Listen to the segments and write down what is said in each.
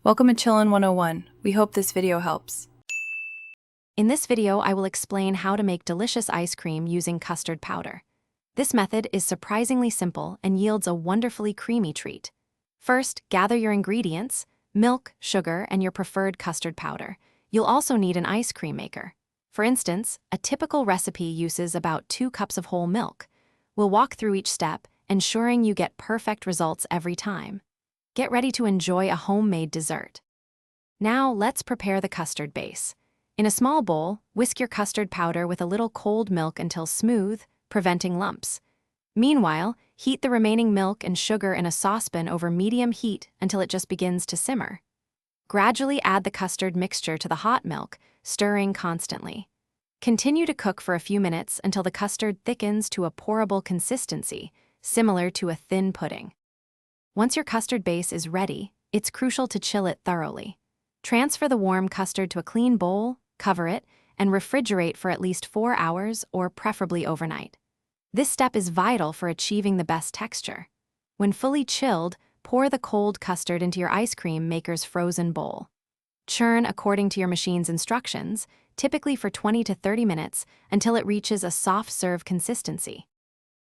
Welcome to Chillin' 101. We hope this video helps. In this video, I will explain how to make delicious ice cream using custard powder. This method is surprisingly simple and yields a wonderfully creamy treat. First, gather your ingredients: milk, sugar, and your preferred custard powder. You'll also need an ice cream maker. For instance, a typical recipe uses about 2 cups of whole milk. We'll walk through each step, ensuring you get perfect results every time. Get ready to enjoy a homemade dessert. Now, let's prepare the custard base. In a small bowl, whisk your custard powder with a little cold milk until smooth, preventing lumps. Meanwhile, heat the remaining milk and sugar in a saucepan over medium heat until it just begins to simmer. Gradually add the custard mixture to the hot milk, stirring constantly. Continue to cook for a few minutes until the custard thickens to a pourable consistency, similar to a thin pudding. Once your custard base is ready, it's crucial to chill it thoroughly. Transfer the warm custard to a clean bowl, cover it, and refrigerate for at least 4 hours or preferably overnight. This step is vital for achieving the best texture. When fully chilled, pour the cold custard into your ice cream maker's frozen bowl. Churn according to your machine's instructions, typically for 20 to 30 minutes, until it reaches a soft serve consistency.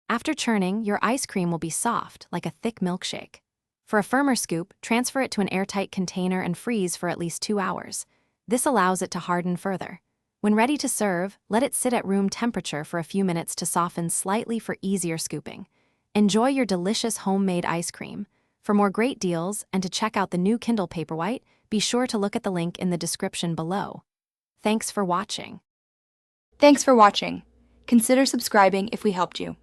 After churning, your ice cream will be soft, like a thick milkshake. For a firmer scoop, transfer it to an airtight container and freeze for at least 2 hours. This allows it to harden further. When ready to serve, let it sit at room temperature for a few minutes to soften slightly for easier scooping. Enjoy your delicious homemade ice cream. For more great deals and to check out the new Kindle Paperwhite, be sure to look at the link in the description below. Thanks for watching. Thanks for watching. Consider subscribing if we helped you.